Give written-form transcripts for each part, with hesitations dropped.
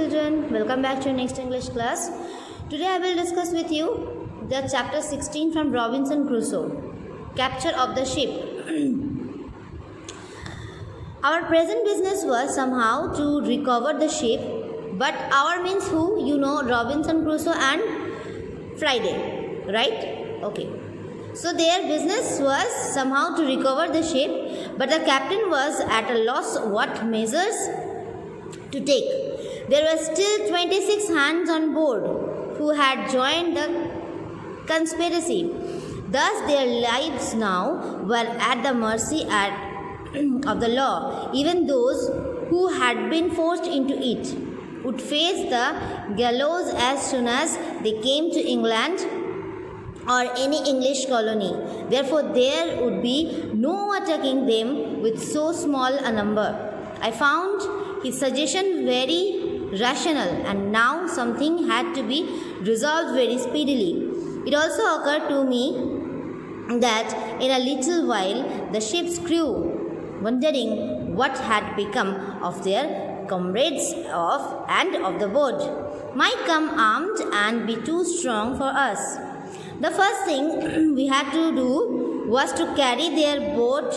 children, welcome back to your next English class. Today I will discuss with you the chapter 16 from Robinson Crusoe, Capture of the Ship. Our present business was somehow to recover the ship, but our means who? You know, Robinson Crusoe and Friday, right? Okay. So their business was somehow to recover the ship, but the captain was at a loss what measures to take. There were still 26 hands on board who had joined the conspiracy. Thus their lives now were at the mercy of the law. Even those who had been forced into it would face the gallows as soon as they came to England or any English colony. Therefore, there would be no attacking them with so small a number. I found his suggestion very rational, and now something had to be resolved very speedily. It also occurred to me that in a little while the ship's crew, wondering what had become of their comrades of the boat, might come armed and be too strong for us. The first thing we had to do was to carry their boat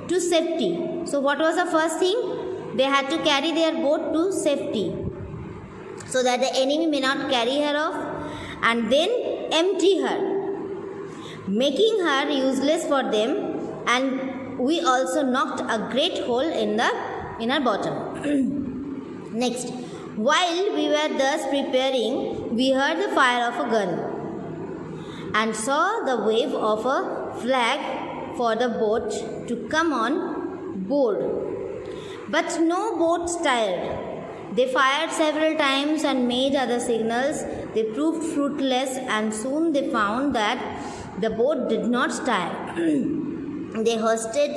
to safety. So what was the first thing? They had to carry their boat to safety so that the enemy may not carry her off, and then empty her, making her useless for them, and we also knocked a great hole in her bottom. Next, while we were thus preparing, we heard the fire of a gun and saw the wave of a flag for the boat to come on board. But no boat stirred. They fired several times and made other signals. They proved fruitless, and soon they found that the boat did not stir. They hoisted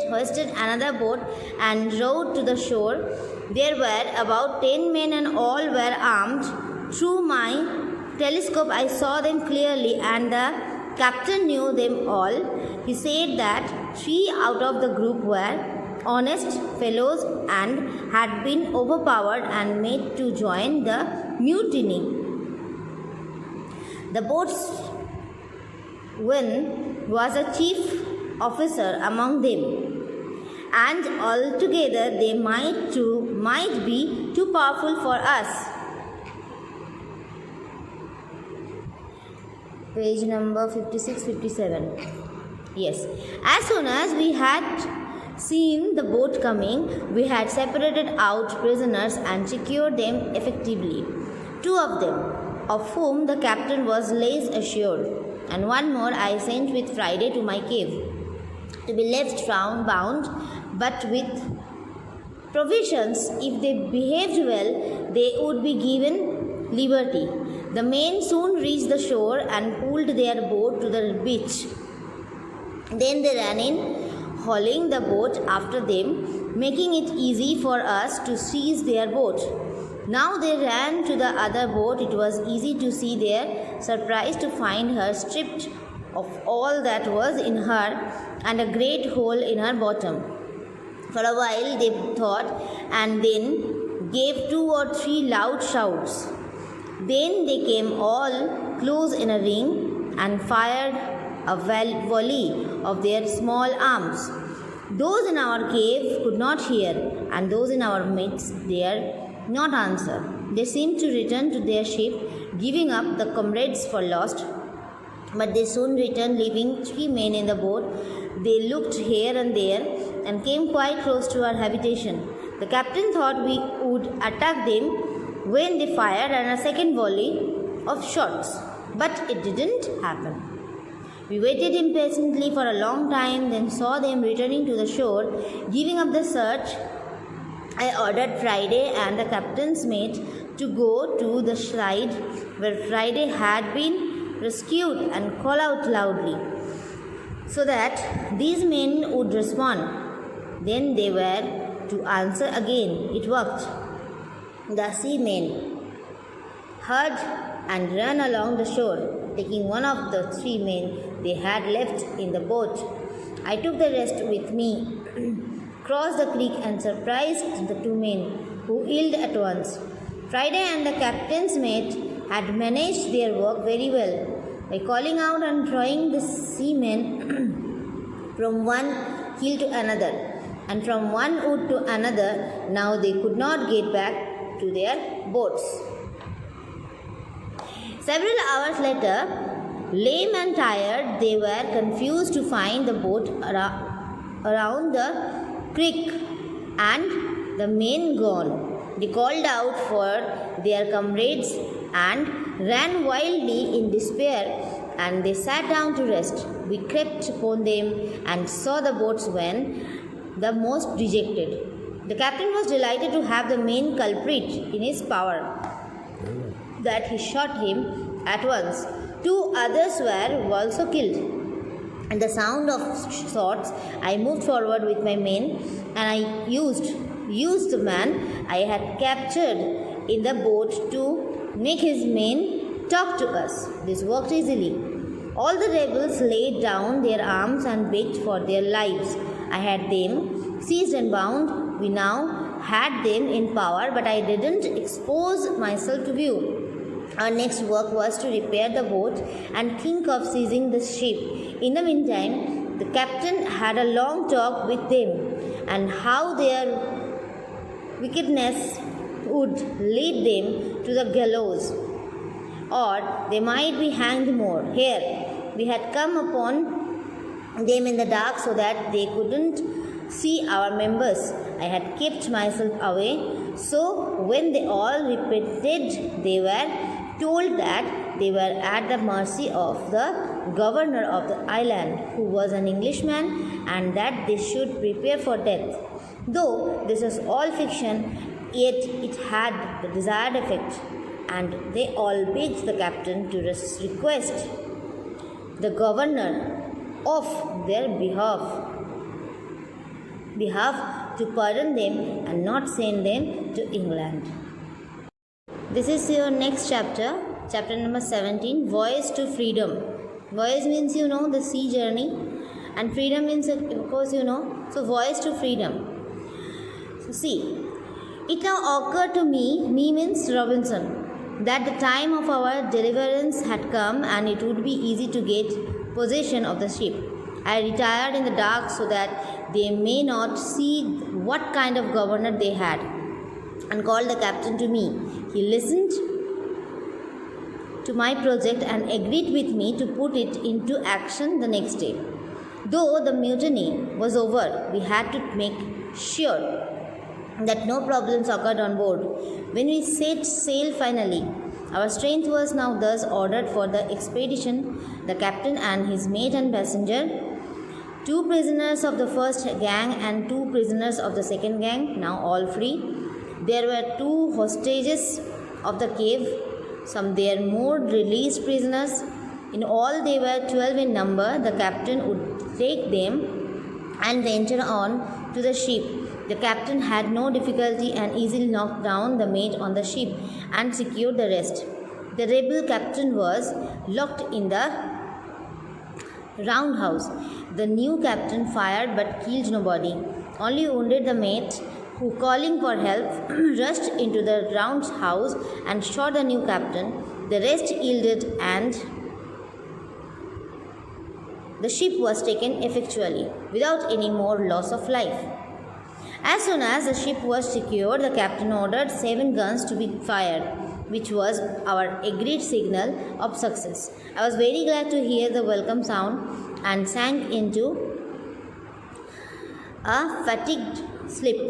another boat and rowed to the shore. There were about 10 men, and all were armed. Through my telescope I saw them clearly, and the captain knew them all. He said that 3 out of the group were honest fellows and had been overpowered and made to join the mutiny. The boatswain was a chief officer among them, and altogether they might be too powerful for us. Page number 56-57. Yes. As soon as we had seen the boat coming, we had separated out prisoners and secured them effectively. 2 of them, of whom the captain was less assured, and 1 more I sent with Friday to my cave, to be left bound, but with provisions. If they behaved well, they would be given liberty. The men soon reached the shore and pulled their boat to the beach. Then they ran in, hauling the boat after them, making it easy for us to seize their boat. Now they ran to the other boat. It was easy to see their surprise to find her stripped of all that was in her, and a great hole in her bottom. For a while they thought, and then gave 2 or 3 loud shouts. Then they came all close in a ring and fired a volley of their small arms. Those in our cave could not hear, and those in our midst dared not answer. They seemed to return to their ship, giving up the comrades for lost. But they soon returned, leaving 3 men in the boat. They looked here and there and came quite close to our habitation. The captain thought we would attack them when they fired a second volley of shots, but it didn't happen. We waited impatiently for a long time, then saw them returning to the shore. Giving up the search, I ordered Friday and the captain's mate to go to the side where Friday had been rescued and call out loudly, so that these men would respond. Then they were to answer again. It worked. The seamen heard and ran along the shore, taking one of the 3 men they had left in the boat. I took the rest with me, crossed the creek and surprised the 2 men, who yielded at once. Friday and the captain's mate had managed their work very well by calling out and throwing the seamen from one hill to another and from one wood to another. Now they could not get back to their boats. Several hours later, lame and tired, they were confused to find the boat around the creek and the men gone. They called out for their comrades and ran wildly in despair, and they sat down to rest. We crept upon them and saw the boats when the most dejected. The captain was delighted to have the main culprit in his power, that he shot him at once. 2 others were also killed. At the sound of shots, I moved forward with my men, and I used the man I had captured in the boat to make his men talk to us. This worked easily. All the rebels laid down their arms and begged for their lives. I had them seized and bound. We now had them in power, but I didn't expose myself to view. Our next work was to repair the boat and think of seizing the ship. In the meantime, the captain had a long talk with them, and how their wickedness would lead them to the gallows, or they might be hanged more. Here, we had come upon them in the dark so that they couldn't see our members. I had kept myself away, so when they all repented, they were told that they were at the mercy of the governor of the island, who was an Englishman, and that they should prepare for death. Though this was all fiction, yet it had the desired effect, and they all begged the captain to request the governor of their behalf to pardon them and not send them to England. This is your next chapter, chapter number 17, Voyage to Freedom. Voyage means the sea journey, and freedom means, of course, so voyage to freedom. So see, it now occurred to me means Robinson, that the time of our deliverance had come and it would be easy to get possession of the ship. I retired in the dark so that they may not see what kind of governor they had, and called the captain to me. He listened to my project and agreed with me to put it into action the next day. Though the mutiny was over, we had to make sure that no problems occurred on board. When we set sail finally, our strength was now thus ordered for the expedition. The captain and his mate and passenger, 2 prisoners of the first gang and 2 prisoners of the second gang, now all free. There were 2 hostages of the cave, some their more released prisoners. In all they were 12 in number. The captain would take them and venture on to the ship. The captain had no difficulty and easily knocked down the mate on the ship and secured the rest. The rebel captain was locked in the roundhouse. The new captain fired but killed nobody, only wounded the mate, who, calling for help, rushed into the roundhouse and shot the new captain. The rest yielded, and the ship was taken effectually, without any more loss of life. As soon as the ship was secured, the captain ordered 7 guns to be fired, which was our agreed signal of success. I was very glad to hear the welcome sound and sank into a fatigued sleep.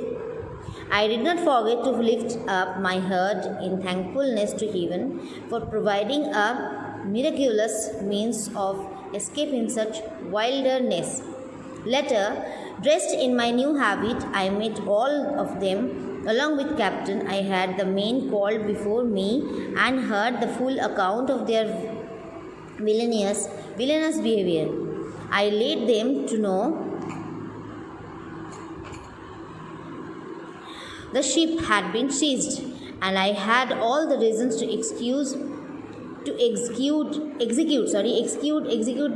I did not forget to lift up my head in thankfulness to heaven for providing a miraculous means of escape in such wilderness. Later, dressed in my new habit, I met all of them. Along with captain, I had the men called before me and heard the full account of their villainous behavior. I laid them to know the ship had been seized, and I had all the reasons to execute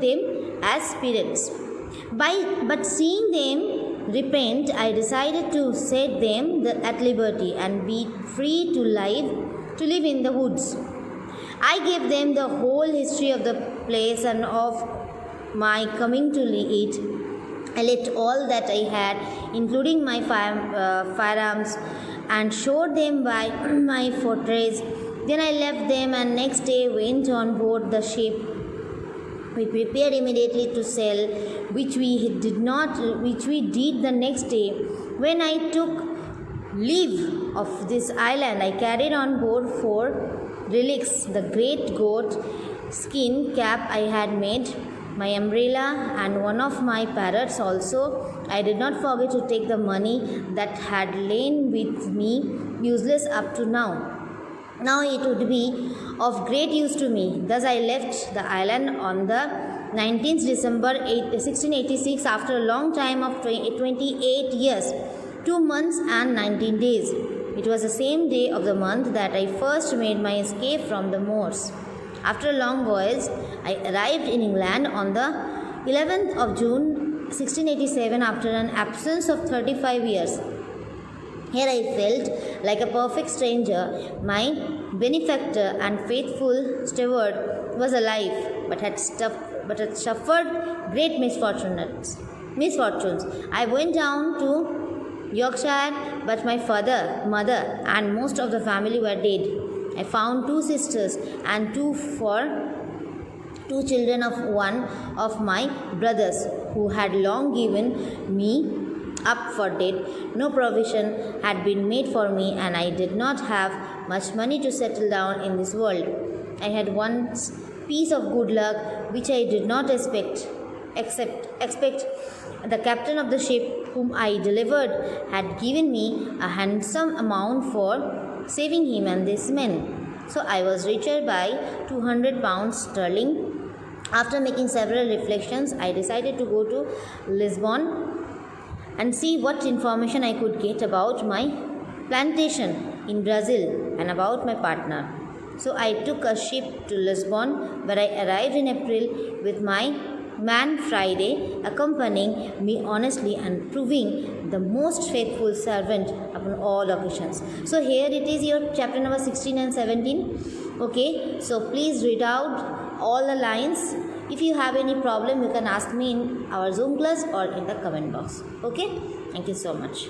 them as spirits. But seeing them repent, I decided to set them at liberty and be free to live to live in the woods. I gave them the whole history of the place and of my coming to it. I left all that I had, including my firearms, and showed them by my fortress. Then I left them and next day went on board the ship. We prepared immediately to sail, which we did the next day. When I took leave of this island, I carried on board 4 relics: the great goat skin cap I had made, my umbrella, and one of my parrots also. I did not forget to take the money that had lain with me useless up to now. Now it would be of great use to me. Thus I left the island on the 19th December 1686 after a long time of 28 years, 2 months and 19 days. It was the same day of the month that I first made my escape from the Moors. After a long voyage, I arrived in England on the 11th of June 1687 after an absence of 35 years. Here I felt like a perfect stranger. My benefactor and faithful steward was alive, but had suffered great misfortunes. I went down to Yorkshire, but my father, mother, and most of the family were dead. I found 2 sisters and 2 children of one of my brothers, who had long given me up for dead. No provision had been made for me, and I did not have much money to settle down in this world. I had one piece of good luck which I did not expect. The captain of the ship whom I delivered had given me a handsome amount for saving him and these men. So I was richer by 200 pounds sterling. After making several reflections, I decided to go to Lisbon and see what information I could get about my plantation in Brazil and about my partner. So I took a ship to Lisbon, where I arrived in April with my man Friday accompanying me honestly and proving the most faithful servant upon all occasions. So here it is your chapter number 16 and 17. Okay, so please read out all the lines. If you have any problem, you can ask me in our Zoom class or in the comment box. Okay, thank you so much.